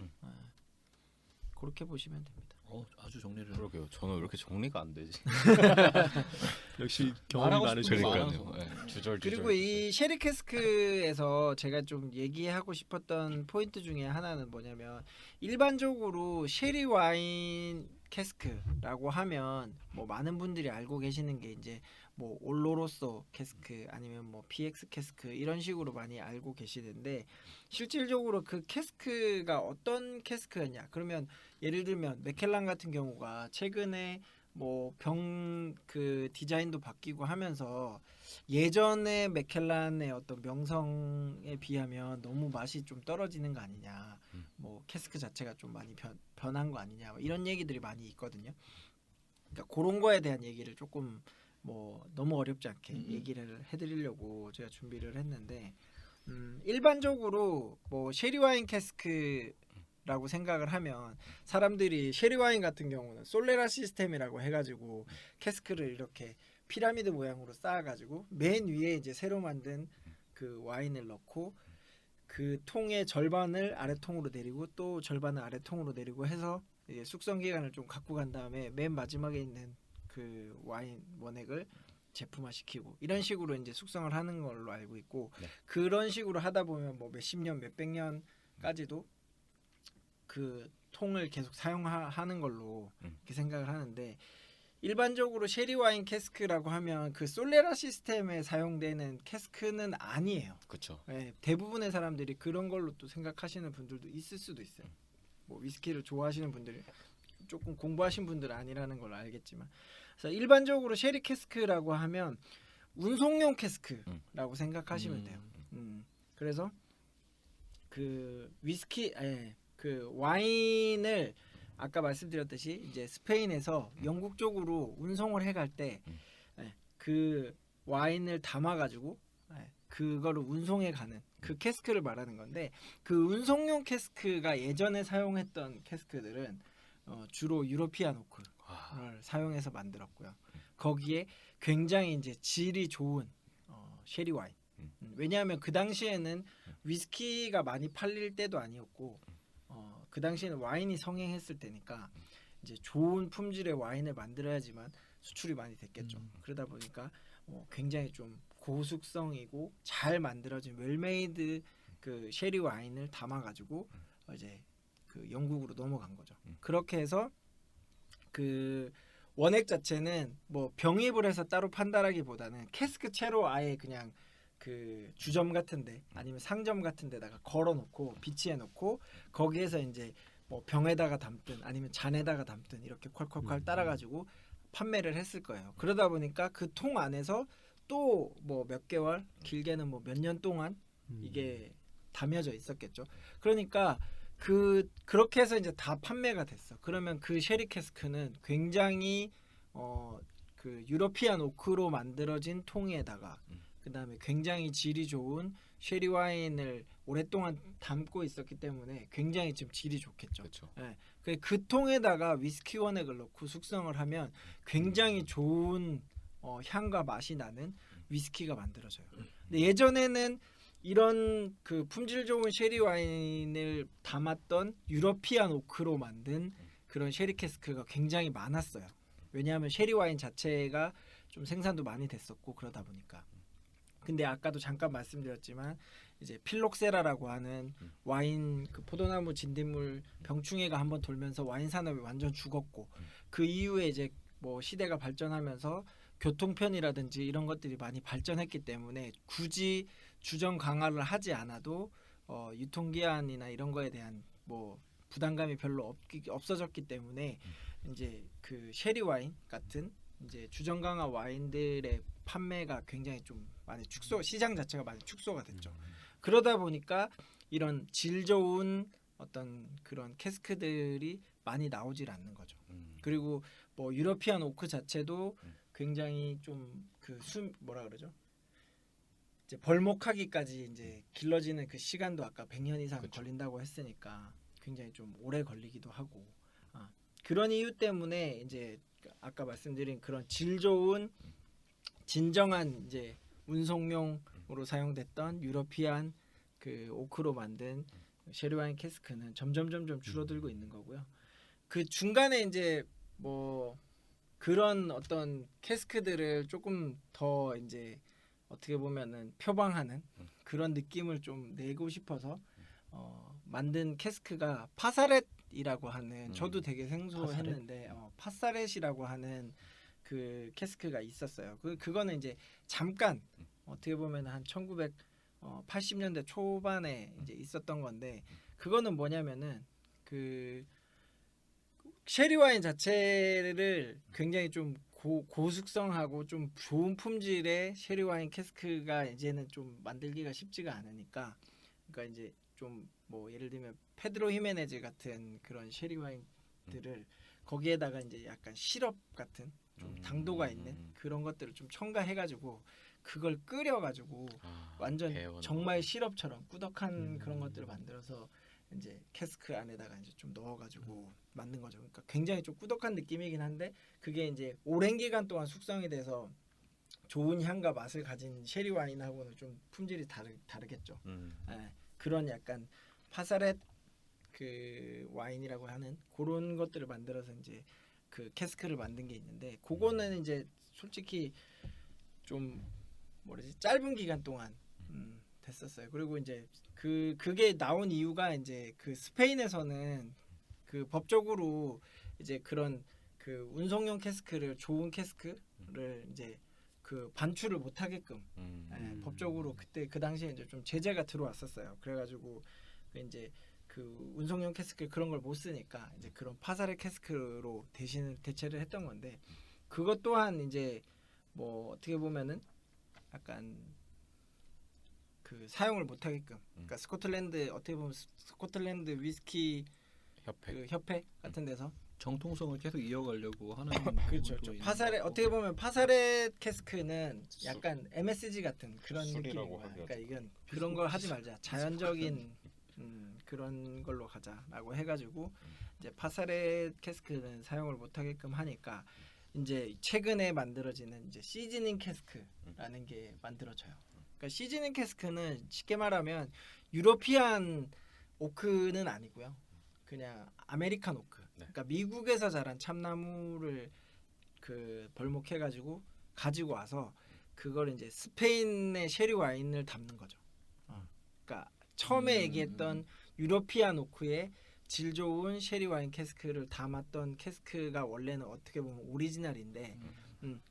그렇게 보시면 됩니다. 아주 정리를. 그러게요. 저는 왜 이렇게 정리가 안 되지? 역시 경험이 말하고 많으시고. 싶은 게 그러니까요. 네, 주절. 그리고 이 쉐리 캐스크에서 제가 좀 얘기하고 싶었던 포인트 중에 하나는 뭐냐면, 일반적으로 쉐리 와인 캐스크라고 하면 뭐 많은 분들이 알고 계시는 게 이제 뭐 올로로소 캐스크 아니면 뭐 PX 캐스크 이런 식으로 많이 알고 계시는데, 실질적으로 그 캐스크가 어떤 캐스크였냐 그러면, 예를 들면 맥켈란 같은 경우가 최근에 뭐 병 그 디자인도 바뀌고 하면서 예전에 맥켈란의 어떤 명성에 비하면 너무 맛이 좀 떨어지는 거 아니냐, 뭐 캐스크 자체가 좀 많이 변한 거 아니냐, 뭐 이런 얘기들이 많이 있거든요. 그러니까 그런 거에 대한 얘기를 조금 뭐 너무 어렵지 않게 얘기를 해드리려고 제가 준비를 했는데, 일반적으로 뭐 쉐리 와인 캐스크 캐스크라고 생각을 하면 사람들이 쉐리 와인 같은 경우는 솔레라 시스템이라고 해가지고 캐스크를 이렇게 피라미드 모양으로 쌓아가지고 맨 위에 이제 새로 만든 그 와인을 넣고 그 통의 절반을 아래통으로 내리고 또 절반을 아래통으로 내리고 해서 이제 숙성 기간을 좀 갖고 간 다음에 맨 마지막에 있는 그 와인 원액을 제품화시키고 이런 식으로 이제 숙성을 하는 걸로 알고 있고 네. 그런 식으로 하다 보면 뭐 몇십 년, 몇백 년까지도 그 통을 계속 사용하는 걸로 이렇게 생각을 하는데 일반적으로 쉐리 와인 캐스크라고 하면 그 솔레라 시스템에 사용되는 캐스크는 아니에요. 그렇죠. 네, 대부분의 사람들이 그런 걸로 또 생각하시는 분들도 있을 수도 있어요. 뭐 위스키를 좋아하시는 분들이 조금 공부하신 분들은 아니라는 걸 알겠지만 그래서 일반적으로 쉐리 캐스크라고 하면 운송용 캐스크라고 생각하시면 돼요. 그래서 그 위스키 그 와인을 아까 말씀드렸듯이 이제 스페인에서 영국 쪽으로 운송을 해갈 때 그 와인을 담아가지고 그거를 운송해 가는 그 캐스크를 말하는 건데 그 운송용 캐스크가 예전에 사용했던 캐스크들은 주로 유러피안 오크를 사용해서 만들었고요. 거기에 굉장히 이제 질이 좋은 쉐리 와인. 왜냐하면 그 당시에는 위스키가 많이 팔릴 때도 아니었고 그 당시에는 와인이 성행했을 때니까 이제 좋은 품질의 와인을 만들어야지만 수출이 많이 됐겠죠. 그러다 보니까 굉장히 좀 고숙성이고 잘 만들어진 웰메이드 그 쉐리 와인을 담아가지고 이제 그 영국으로 넘어간 거죠. 그렇게 해서 그 원액 자체는 뭐 병입을 해서 따로 판다라기보다는 캐스크 채로 아예 그냥 그 주점 같은데 아니면 상점 같은데다가 걸어놓고 비치해 놓고 거기에서 이제 뭐 병에다가 담든 아니면 잔에다가 담든 이렇게 콸콸콸 따라가지고 판매를 했을 거예요. 그러다 보니까 그 통 안에서 또 뭐 몇 개월 길게는 뭐 몇 년 동안 이게 담여져 있었겠죠. 그러니까 그렇게 해서 이제 다 판매가 됐어. 그러면 그 쉐리 캐스크는 굉장히 그 유러피안 오크로 만들어진 통에다가 그다음에 굉장히 질이 좋은 쉐리 와인을 오랫동안 담고 있었기 때문에 굉장히 지금 질이 좋겠죠. 그렇죠. 네. 그 통에다가 위스키 원액을 넣고 숙성을 하면 굉장히 좋은 향과 맛이 나는 위스키가 만들어져요. 근데 예전에는 이런 그 품질 좋은 쉐리 와인을 담았던 유러피안 오크로 만든 그런 쉐리 캐스크가 굉장히 많았어요. 왜냐하면 쉐리 와인 자체가 좀 생산도 많이 됐었고 그러다 보니까. 근데 아까도 잠깐 말씀드렸지만 이제 필록세라라고 하는 와인 그 포도나무 진딧물 병충해가 한번 돌면서 와인 산업이 완전 죽었고 그 이후에 이제 뭐 시대가 발전하면서 교통편이라든지 이런 것들이 많이 발전했기 때문에 굳이 주정 강화를 하지 않아도 유통기한이나 이런 거에 대한 뭐 부담감이 별로 없어졌기 때문에 이제 그 쉐리 와인 같은 이제 주정 강화 와인들의 판매가 굉장히 좀 많이 시장 자체가 많이 축소가 됐죠. 그러다 보니까 이런 질 좋은 어떤 그런 캐스크들이 많이 나오질 않는 거죠. 그리고 뭐 유러피안 오크 자체도 굉장히 좀 그 뭐라 그러죠? 이제 벌목하기까지 이제 길러지는 그 시간도 아까 100년 이상 그쵸. 걸린다고 했으니까 굉장히 좀 오래 걸리기도 하고 그런 이유 때문에 이제 아까 말씀드린 그런 질 좋은 진정한 이제 운송용으로 사용됐던 유러피안 그 오크로 만든 쉐리 와인 캐스크는 점점 줄어들고 있는 거고요. 그 중간에 이제 뭐 그런 어떤 캐스크들을 조금 더 이제 어떻게 보면은 표방하는 그런 느낌을 좀 내고 싶어서 만든 캐스크가 파사렛이라고 하는 저도 되게 생소했는데 파사렛이라고 하는 그 캐스크가 있었어요. 그거는 이제 잠깐 어떻게 보면 한 1980년대 초반에 이제 있었던 건데 그거는 뭐냐면은 그 쉐리 와인 자체를 굉장히 좀 고숙성하고 좀 좋은 품질의 쉐리 와인 캐스크가 이제는 좀 만들기가 쉽지가 않으니까 그러니까 이제 좀 뭐 예를 들면 페드로 히메네즈 같은 그런 쉐리 와인들을 거기에다가 이제 약간 시럽 같은 좀 당도가 있는 그런 것들을 좀 첨가해가지고 그걸 끓여가지고 완전 정말 시럽처럼 꾸덕한 그런 것들을 만들어서 이제 캐스크 안에다가 이제 좀 넣어가지고 만든 거죠. 그러니까 굉장히 좀 꾸덕한 느낌이긴 한데 그게 이제 오랜 기간 동안 숙성이 돼서 좋은 향과 맛을 가진 쉐리 와인하고는 좀 품질이 다르겠죠. 예, 그런 약간 파사렛 그 와인이라고 하는 그런 것들을 만들어서 이제 그 캐스크를 만든 게 있는데 그거는 이제 솔직히 좀 뭐라지 짧은 기간 동안 됐었어요. 그리고 이제 그게 나온 이유가 이제 그 스페인에서는 그 법적으로 이제 그런 그 운송용 캐스크를 좋은 캐스크를 이제 그 반출을 못 하게끔 예, 법적으로 그때 그 당시에 이제 좀 제재가 들어왔었어요. 그래가지고 그 이제 그 운송용 캐스크 그런 걸 못 쓰니까 이제 그런 파사레 캐스크로 대체를 했던 건데 그것 또한 이제 뭐 어떻게 보면은 약간 그 사용을 못 하게끔 그러니까 스코틀랜드 어떻게 보면 스코틀랜드 위스키 협회. 그 협회 같은 데서 정통성을 계속 이어가려고 하는 그렇죠. 부분도 있는 파사레 것 같고. 어떻게 보면 파사레 캐스크는 약간 MSG 같은 그런 술이라고 느낌인 거야. 하기가 그러니까 이건 그런 걸 하지 말자. 자연적인 그런 걸로 가자라고 해가지고 이제 파사레 캐스크는 사용을 못하게끔 하니까 이제 최근에 만들어지는 이제 시즈닝 캐스크라는 게 만들어져요. 그러니까 시즈닝 캐스크는 쉽게 말하면 유러피안 오크는 아니고요. 그냥 아메리칸 오크. 그러니까 미국에서 자란 참나무를 그 벌목해가지고 가지고 와서 그걸 이제 스페인의 쉐리 와인을 담는 거죠. 그러니까 처음에 얘기했던 유러피안 오크의 질 좋은 쉐리 와인 캐스크를 담았던 캐스크가 원래는 어떻게 보면 오리지널인데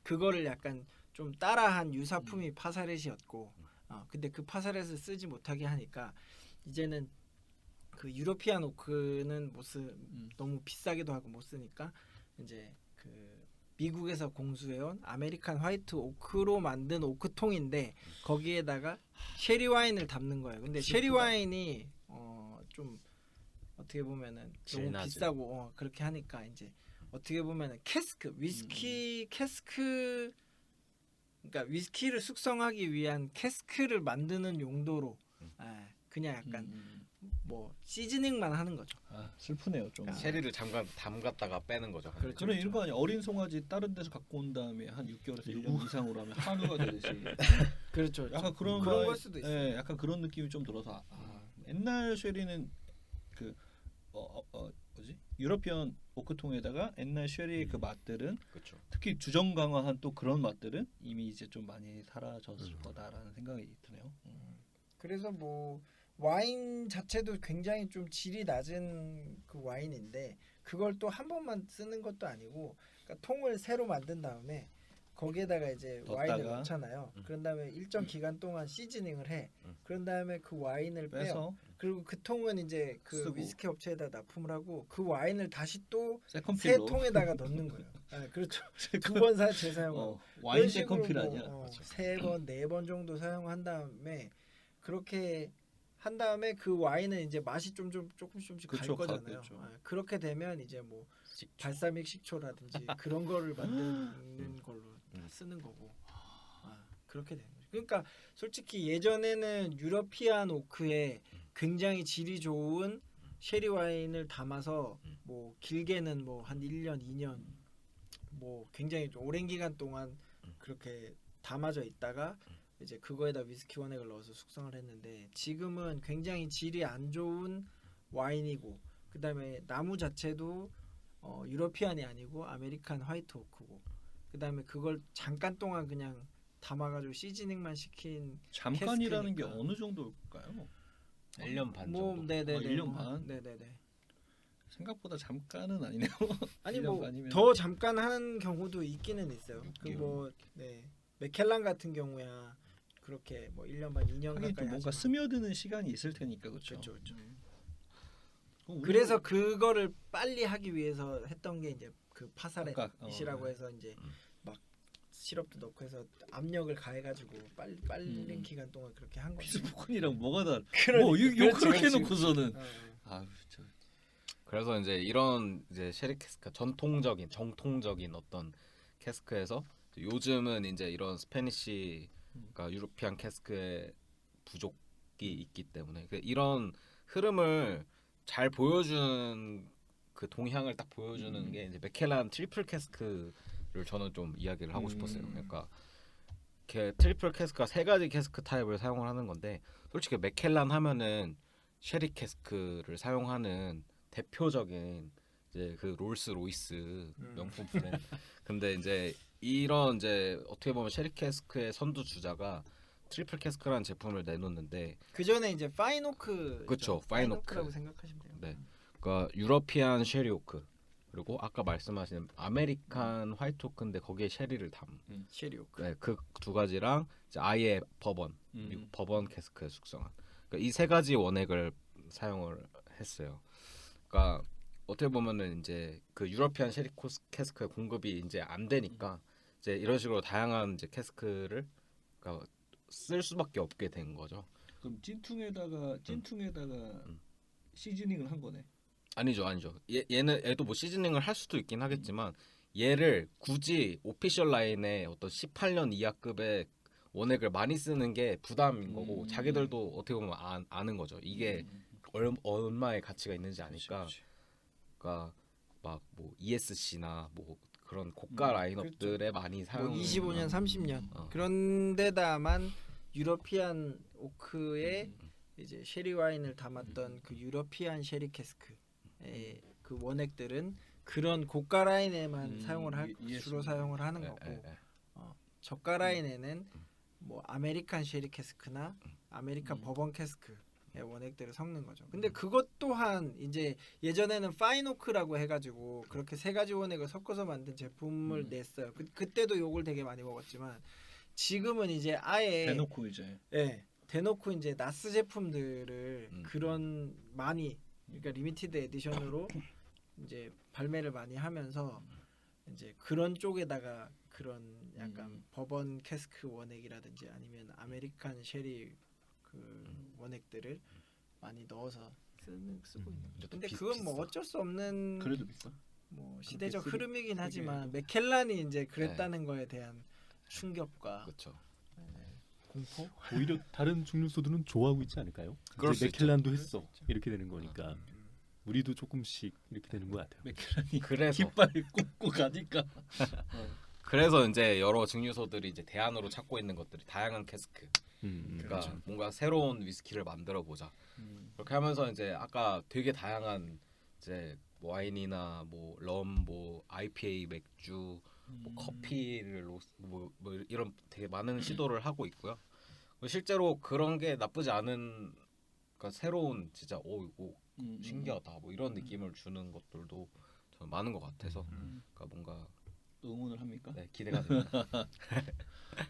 그거를 약간 좀 따라한 유사품이 파사렛이었고 근데 그 파사렛을 쓰지 못하게 하니까 이제는 그 유러피안 오크는 너무 비싸기도 하고 못 쓰니까 이제 그 미국에서 공수해온 아메리칸 화이트 오크로 만든 오크통인데 거기에다가 쉐리 와인을 담는 거예요. 근데 쉐리 와인이 좀 어떻게 보면은 너무 진하지. 비싸고 그렇게 하니까 이제 어떻게 보면은 캐스크 위스키 캐스크 그러니까 위스키를 숙성하기 위한 캐스크를 만드는 용도로 그냥 약간 뭐 시즈닝만 하는 거죠. 슬프네요 좀. 쉐리를 잠깐 담갔다가 빼는 거죠. 그렇죠. 그런 이런 거 아니야? 어린 송아지 다른 데서 갖고 온 다음에 한 6개월에서 1년 이상으로 하면 한우가 되듯이. 그렇죠. 약간 그런 바이- 걸 수도 있어요. 예, 약간 그런 느낌이 좀 들어서 옛날 쉐리는 그 뭐지? 유러피언 오크통에다가 옛날 쉐리의 그 맛들은 그렇죠. 특히 주정 강화한 또 그런 맛들은 이미 이제 좀 많이 사라졌을 거다라는 생각이 드네요. 그래서 뭐 와인 자체도 굉장히 좀 질이 낮은 그 와인인데 그걸 또 한 번만 쓰는 것도 아니고 그러니까 통을 새로 만든 다음에 거기에다가 이제 와인을 넣었다가. 넣잖아요. 그런 다음에 일정 기간 동안 시즈닝을 해. 그런 다음에 그 와인을 빼요. 빼서 그리고 그 통은 이제 그 쓰고. 위스키 업체에다 납품을 하고 그 와인을 다시 또 새 세컨필로 통에다가 넣는 거예요. 그렇죠. 두 번 재사용하고 와인 그런 식으로 세컨필 뭐, 아니야? 세 번, 네 번 정도 사용한 다음에 그렇게 한 다음에 그 와인은 이제 맛이 조금씩 갈 그쵸, 거잖아요. 가겠죠. 그렇게 되면 이제 뭐 발사믹 식초라든지 그런 거를 만드는 걸로 다 쓰는 거고 그렇게 되는 거죠. 그러니까 솔직히 예전에는 유러피안 오크에 굉장히 질이 좋은 쉐리 와인을 담아서 뭐 길게는 뭐 한 1년, 2년 뭐 굉장히 좀 오랜 기간 동안 그렇게 담아져 있다가 이제 그거에다 위스키 원액을 넣어서 숙성을 했는데 지금은 굉장히 질이 안 좋은 와인이고 그다음에 나무 자체도 유러피안이 아니고 아메리칸 화이트 오크고 그다음에 그걸 잠깐 동안 그냥 담아가지고 시즈닝만 시킨 잠깐이라는 게 캐스크니까. 어느 정도일까요? 1년 반 뭐 정도. 네네네 1년 반? 네네네 생각보다 잠깐은 아니네요. 아니 1년 뭐 반이면. 더 잠깐 하는 경우도 있기는 있어요. 그 6개월. 뭐 네. 맥켈란 같은 경우야 그렇게 뭐 1년 반 2년 하긴 또 가까이 뭔가 하지만 스며드는 시간이 있을 테니까 그렇죠. 그렇죠. 그럼 그래서 그거를 빨리 하기 위해서 했던 게 이제 그 아까, 파사렛이라고 네. 해서 이제 막 시럽도 넣고 해서 압력을 가해가지고 빨리 기간 동안 그렇게 한 거죠. 피스포콘이랑 뭐가 다 그러니까. 뭐 이거 그렇지, 그렇게 그렇지. 해놓고서는 어. 아 진짜 그래서 이제 이런 이제 쉐리 캐스크 정통적인 어떤 캐스크에서 요즘은 이제 이런 스페니시 그러니까 유로피안 캐스크의 부족이 있기 때문에 이런 흐름을 잘 보여주는 그 동향을 딱 보여주는 게 이제 맥켈란 트리플 캐스크를 저는 좀 이야기를 하고 싶었어요. 그러니까 이렇게 트리플 캐스크가 세 가지 캐스크 타입을 사용을 하는 건데 솔직히 맥켈란 하면은 쉐리 캐스크를 사용하는 대표적인 이제 그 롤스 로이스 명품 브랜드. 근데 이제 이런 이제 어떻게 보면 쉐리 캐스크의 선두 주자가 트리플 캐스크라는 제품을 내놓는데 그 전에 이제 파인오크. 그쵸, 파인오크라고 생각하시면 돼요. 네. 그러니까 유러피안 쉐리 오크 그리고 아까 말씀하신 아메리칸 화이트 오크인데 거기에 쉐리를 담은 쉐리오크. 네, 그 두 가지랑 이제 아예 버번 미국 버번 캐스크에 숙성한 그러니까 이 세 가지 원액을 사용을 했어요. 그러니까 어떻게 보면은 이제 그 유러피안 쉐리 캐스크의 공급이 이제 안 되니까 이제 이런 식으로 다양한 이제 캐스크를 그러니까 쓸 수밖에 없게 된 거죠. 그럼 찐퉁에다가 시즈닝을 한 거네. 아니죠. 얘도 뭐 시즈닝을 할 수도 있긴 하겠지만 얘를 굳이 오피셜 라인에 어떤 18년 이하급의 원액을 많이 쓰는 게 부담인 거고 자기들도 어떻게 보면 아는 거죠. 이게 얼마의 가치가 있는지 아니까. 그러니까 막 뭐 ESC나 뭐 그런 고가 라인업들에 많이 사용. 뭐 25년, 30년. 어. 그런데다만 유러피안 오크에 이제 쉐리 와인을 담았던 그 유러피안 쉐리 캐스크의 그 원액들은 그런 고가 라인에만 주로 사용을 하는 거고 저가 라인에는 뭐 아메리칸 쉐리 캐스크나 아메리칸 버번 캐스크의 원액들을 섞는 거죠. 근데 그것 또한 이제 예전에는 파인오크라고 해가지고 그렇게 세 가지 원액을 섞어서 만든 제품을 냈어요. 그때도 욕을 되게 많이 먹었지만 지금은 이제 아예 대놓고 이제 대놓고 이제 나스 제품들을 그런 많이 그러니까 리미티드 에디션으로 이제 발매를 많이 하면서 이제 그런 쪽에다가 그런 약간 버번 캐스크 원액이라든지 아니면 아메리칸 쉐리 그 원액들을 많이 넣어서 쓰고 있는 거죠. 근데 그건 뭐 어쩔 수 없는 그래도 비싸. 뭐 시대적 그렇게 흐름이긴 하지만 맥켈란이 이제 그랬다는 거에 대한 충격과 그렇죠. 공포? 오히려 다른 증류소들은 좋아하고 있지 않을까요? 그럴 이제 수 있죠. 맥켈란도 했어 이렇게 되는 거니까 우리도 조금씩 이렇게 되는 것 같아요. 맥켈란이 그래서 깃발 꽂고 가니까. 그래서 이제 여러 증류소들이 이제 대안으로 찾고 있는 것들이 다양한 캐스크. 그러니까 그렇죠. 뭔가 새로운 위스키를 만들어 보자. 그렇게 하면서 이제 아까 되게 다양한 이제 뭐 와인이나 뭐 럼, 뭐 IPA 맥주, 뭐 커피를 뭐 이런 되게 많은 시도를 하고 있고요. 실제로 그런 게 나쁘지 않은 그러니까 새로운 진짜 이거 신기하다 뭐 이런 느낌을 주는 것들도 저는 많은 것 같아서 그러니까 뭔가 응원을 합니까? 네, 기대가 됩니다.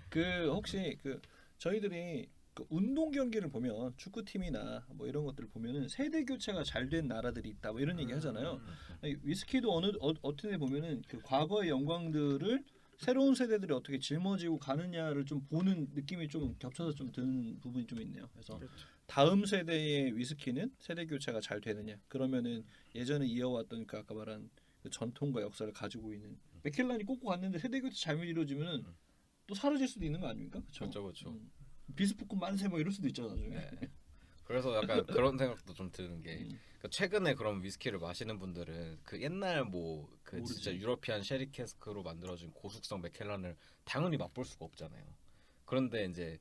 그 혹시 그 저희들이 그 운동 경기를 보면 축구팀이나 뭐 이런 것들을 보면은 세대 교체가 잘 된 나라들이 있다 뭐 이런 얘기 하잖아요. 아니, 위스키도 어떻게 보면은 그 과거의 영광들을 새로운 세대들이 어떻게 짊어지고 가느냐를 좀 보는 느낌이 좀 겹쳐서 좀 드는 부분이 좀 있네요. 그래서 다음 세대의 위스키는 세대 교체가 잘 되느냐? 그러면은 예전에 이어왔던 그 아까 말한 그 전통과 역사를 가지고 있는 맥켈란이 꽂고 갔는데 세대 교체 잘못 이루어지면은 또 사라질 수도 있는 거 아닙니까? 그렇죠. 비스포크 만세 뭐 이럴 수도 있잖아 나중에. 네. 그래서 약간 그런 생각도 좀 드는 게 그러니까 최근에 그런 위스키를 마시는 분들은 그 옛날 뭐 그 진짜 유러피안 쉐리 캐스크로 만들어진 고숙성 맥켈란을 당연히 맛볼 수가 없잖아요. 그런데 이제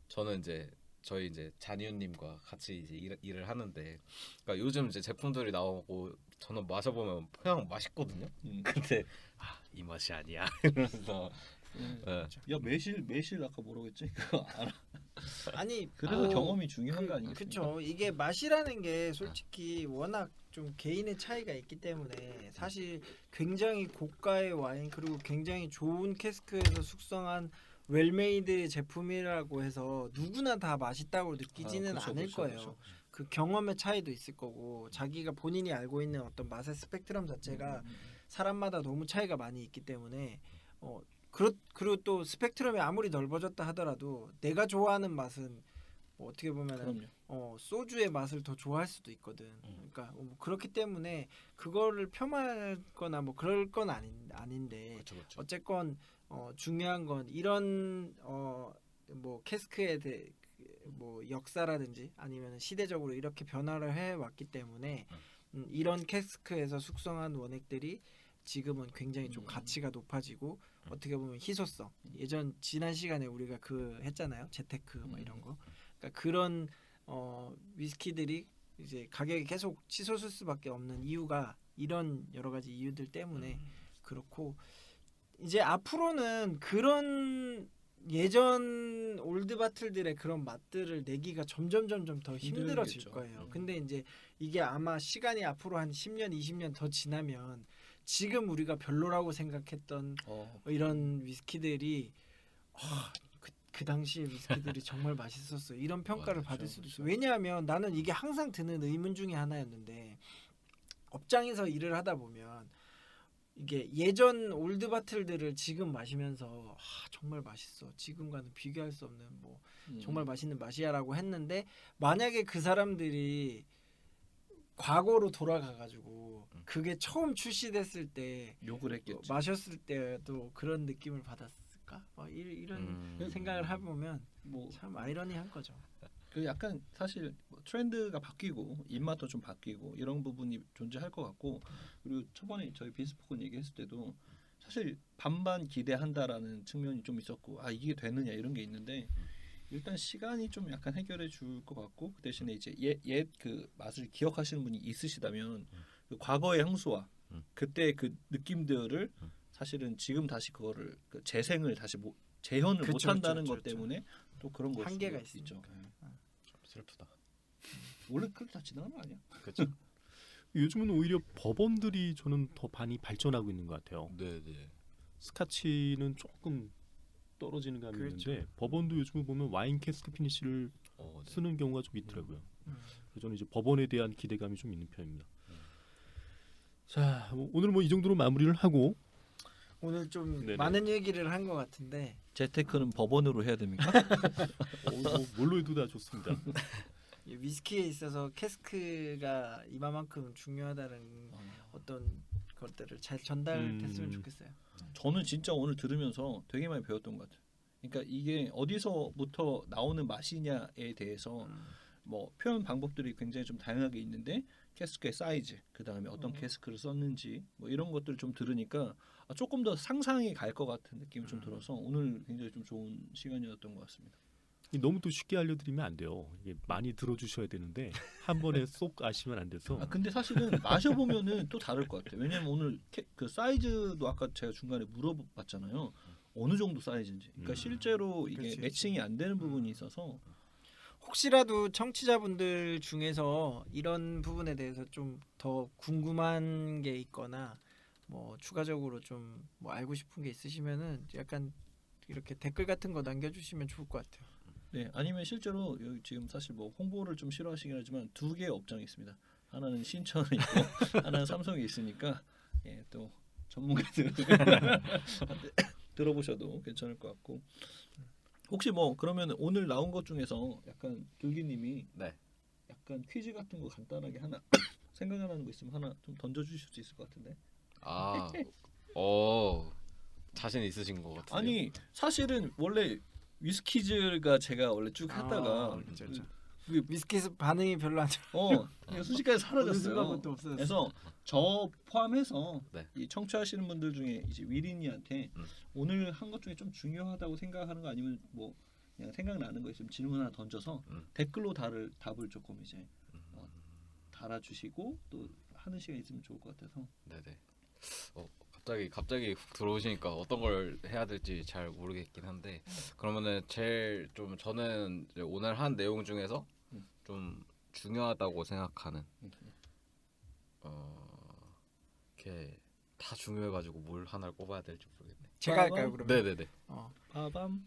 저는 이제 저희 이제 잔이윤님과 같이 이제 일을 하는데 그러니까 요즘 이제 제품들이 나오고 저는 마셔보면 그냥 맛있거든요. 근데 이 맛이 아니야 이러면서 야 매실 아까 뭐라고 했지? 그거 알아? 아니 그래서 경험이 중요한 거 아니겠습니까? 그렇죠. 이게 맛이라는 게 솔직히 워낙 좀 개인의 차이가 있기 때문에 사실 굉장히 고가의 와인 그리고 굉장히 좋은 캐스크에서 숙성한 웰메이드 제품이라고 해서 누구나 다 맛있다고 느끼지는 않을 거예요. 그 경험의 차이도 있을 거고 자기가 본인이 알고 있는 어떤 맛의 스펙트럼 자체가 사람마다 너무 차이가 많이 있기 때문에 그리고 또 스펙트럼이 아무리 넓어졌다 하더라도 내가 좋아하는 맛은 뭐 어떻게 보면 소주의 맛을 더 좋아할 수도 있거든. 그러니까 뭐 그렇기 때문에 그거를 폄하하거나 뭐 그럴 건 아닌데 그렇죠. 어쨌건 중요한 건 이런 뭐 캐스크에 뭐 역사라든지 아니면 시대적으로 이렇게 변화를 해 왔기 때문에 이런 캐스크에서 숙성한 원액들이 지금은 굉장히 좀 가치가 높아지고 어떻게 보면 희소성 예전 지난 시간에 우리가 그 했잖아요 재테크 뭐 이런 거 그러니까 그런 위스키들이 이제 가격이 계속 치솟을 수밖에 없는 이유가 이런 여러 가지 이유들 때문에 그렇고 이제 앞으로는 그런 예전 올드 바틀들의 그런 맛들을 내기가 점점 더 힘들어질 힘들겠죠. 거예요. 근데 이제 이게 아마 시간이 앞으로 한 10년, 20년 더 지나면 지금 우리가 별로라고 생각했던 이런 위스키들이 그 당시에 위스키들이 정말 맛있었어. 이런 평가를 받을 수도 있어. 왜냐하면 나는 이게 항상 드는 의문 중에 하나였는데 업장에서 일을 하다 보면 이게 예전 올드 바틀들을 지금 마시면서 정말 맛있어. 지금과는 비교할 수 없는 뭐 정말 맛있는 맛이야라고 했는데 만약에 그 사람들이 과거로 돌아가가지고 그게 처음 출시됐을 때 욕을 했겠죠. 마셨을 때도 그런 느낌을 받았을까? 이런 생각을 해보면 뭐 참 아이러니한 거죠. 그 약간 사실 뭐 트렌드가 바뀌고 입맛도 좀 바뀌고 이런 부분이 존재할 것 같고 그리고 초반에 저희 비스포콘 얘기했을 때도 사실 반반 기대한다라는 측면이 좀 있었고 이게 되느냐 이런 게 있는데 일단 시간이 좀 약간 해결해 줄 것 같고 그 대신에 이제 옛 그 맛을 기억하시는 분이 있으시다면 그 과거의 향수와 그때 그 느낌들을 사실은 지금 다시 그거를 그 재생을 다시 재현을 못 한다는 것 때문에 또 그런 거 한계가 있죠. 있으니까. 슬프다. 원래 그렇게 다 지나가는 거 아니야? 그렇죠. 요즘은 오히려 버번들이 저는 더 많이 발전하고 있는 것 같아요. 네네. 스카치는 조금 떨어지는 감이 그렇죠. 있는데 버번도 요즘은 보면 와인 캐스크 피니시를 네. 쓰는 경우가 좀 있더라고요. 그래서 저는 이제 버번에 대한 기대감이 좀 있는 편입니다. 자, 오늘 뭐 이 정도로 마무리를 하고 오늘 좀 네네. 많은 얘기를 한 것 같은데 재테크는 법원으로 해야 됩니까? 뭘로 해도 다 좋습니다. 이 위스키에 있어서 캐스크가 이만큼 중요하다는 어떤 것들을 잘 전달됐으면 좋겠어요. 저는 진짜 오늘 들으면서 되게 많이 배웠던 것 같아요. 그러니까 이게 어디서부터 나오는 맛이냐에 대해서 뭐 표현 방법들이 굉장히 좀 다양하게 있는데 캐스크의 사이즈, 그 다음에 어떤 캐스크를 썼는지 뭐 이런 것들을 좀 들으니까 조금 더 상상이 갈 것 같은 느낌이 좀 들어서 오늘 굉장히 좀 좋은 시간이었던 것 같습니다. 너무 또 쉽게 알려드리면 안 돼요. 이게 많이 들어주셔야 되는데 한 번에 쏙 아시면 안 돼서. 근데 사실은 마셔보면은 또 다를 것 같아요. 왜냐면 오늘 그 사이즈도 아까 제가 중간에 물어봤잖아요. 어느 정도 사이즈인지. 그러니까 실제로 이게 그렇지, 매칭이 안 되는 부분이 있어서 혹시라도 청취자분들 중에서 이런 부분에 대해서 좀 더 궁금한 게 있거나 뭐 추가적으로 좀 뭐 알고 싶은 게 있으시면은 약간 이렇게 댓글 같은 거 남겨주시면 좋을 것 같아요. 네, 아니면 실제로 여기 지금 사실 뭐 홍보를 좀 싫어하시긴 하지만 두 개의 업장이 있습니다. 하나는 신천에 있고 하나는 삼성에 있으니까 또 전문가들 들어보셔도 괜찮을 것 같고 혹시 뭐 그러면 오늘 나온 것 중에서 약간 둘기님이 네. 약간 퀴즈 같은 거 간단하게 하나 생각나는 거 있으면 하나 좀 던져주실 수 있을 것 같은데. 자신 있으신 것 같은데요. 아니 사실은 원래 위스키즈가 제가 원래 쭉 하다가 그렇죠. 위스키에서 반응이 별로 안 그냥 순식간에 사라졌어요. 순간부터 없어졌어요. 그래서 저 포함해서 네. 이 청취하시는 분들 중에 이제 위린이한테 오늘 한 것 중에 좀 중요하다고 생각하는 거 아니면 뭐 그냥 생각나는 거 있으면 질문 하나 던져서 댓글로 답을 조금 이제 달아주시고 또 하는 시간 있으면 좋을 것 같아서. 네네. 갑자기 훅 들어오시니까 어떤 걸 해야 될지 잘 모르겠긴 한데 그러면은 제일 좀 저는 이제 오늘 한 내용 중에서 좀 중요하다고 생각하는 이렇게 다 중요해가지고 뭘 하나를 꼽아야 될지 모르겠네. 제가 할까요 그러면? 네네네. 빠밤.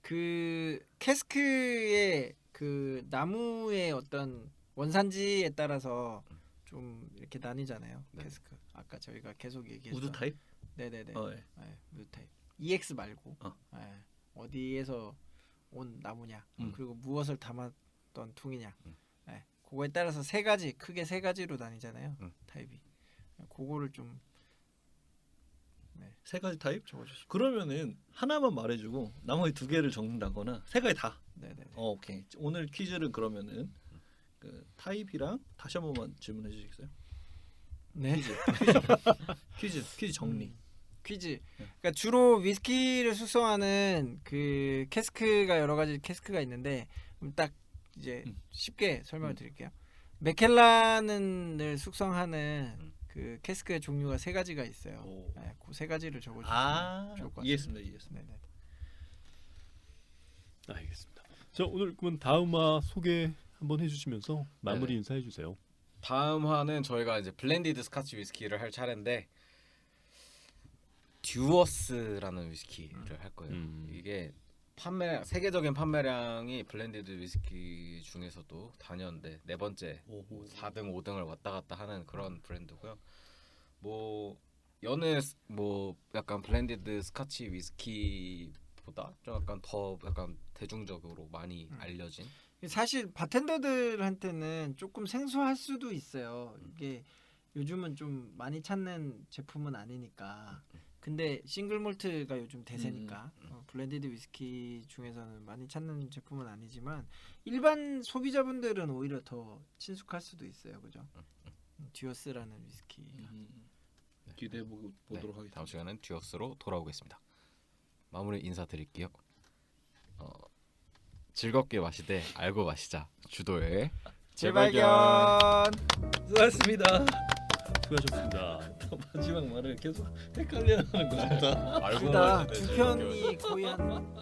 그 캐스크의 그 나무의 어떤 원산지에 따라서 좀 이렇게 나뉘잖아요. 네. 캐스크. 아까 저희가 계속 얘기했던 우드 타입? 네네네. 네. 네, 우드 타입. EX 말고 어. 어디에서 온 나무냐 그리고 무엇을 담았던 퉁이냐 그거에 따라서 크게 세 가지로 나뉘잖아요. 타입이. 그거를 좀 세 가지 타입? 적어주시면. 그러면은 하나만 말해주고 나머지 두 개를 적는다거나 세 가지 다. 네네. 오케이. 오늘 퀴즈는 그러면은 그 타입이랑 다시 한 번만 질문해 주시겠어요? 네. 퀴즈 정리. 퀴즈. 그러니까 주로 위스키를 숙성하는 그 캐스크가 여러 가지 캐스크가 있는데 딱 이제 쉽게 설명을 드릴게요. 맥켈란을 숙성하는 그 캐스크의 종류가 세 가지가 있어요. 오. 네, 그 세 가지를 적어주시면 좋을 것 같아요. 이해했습니다. 네네. 알겠습니다. 자 오늘 그러면 다음화 소개 한번 해주시면서 마무리 네네. 인사해 주세요. 다음 화는 저희가 이제 블렌디드 스카치 위스키를 할 차례인데 듀어스라는 위스키를 할 거예요. 이게 세계적인 판매량이 블렌디드 위스키 중에서도 단연데 네 번째, 4등, 5등을 왔다 갔다 하는 그런 브랜드고요. 뭐 여느 뭐 약간 블렌디드 스카치 위스키보다 좀 약간 더 약간 대중적으로 많이 알려진. 사실 바텐더들한테는 조금 생소할 수도 있어요. 이게 요즘은 좀 많이 찾는 제품은 아니니까. 근데 싱글 몰트가 요즘 대세니까 블렌디드 위스키 중에서는 많이 찾는 제품은 아니지만 일반 소비자분들은 오히려 더 친숙할 수도 있어요, 그죠? 듀어스라는 위스키가. 기대해 보도록 하겠습니다. 다음 시간은 듀어스로 돌아오겠습니다. 마무리 인사드릴게요. 즐겁게 마시되 알고 마시자. 주도의 재발견. 수고하셨습니다. 수고하셨습니다. 마지막 말을 계속 헷갈려하는 것 같다. 알고 둘다 마시되 두 편이 거의 한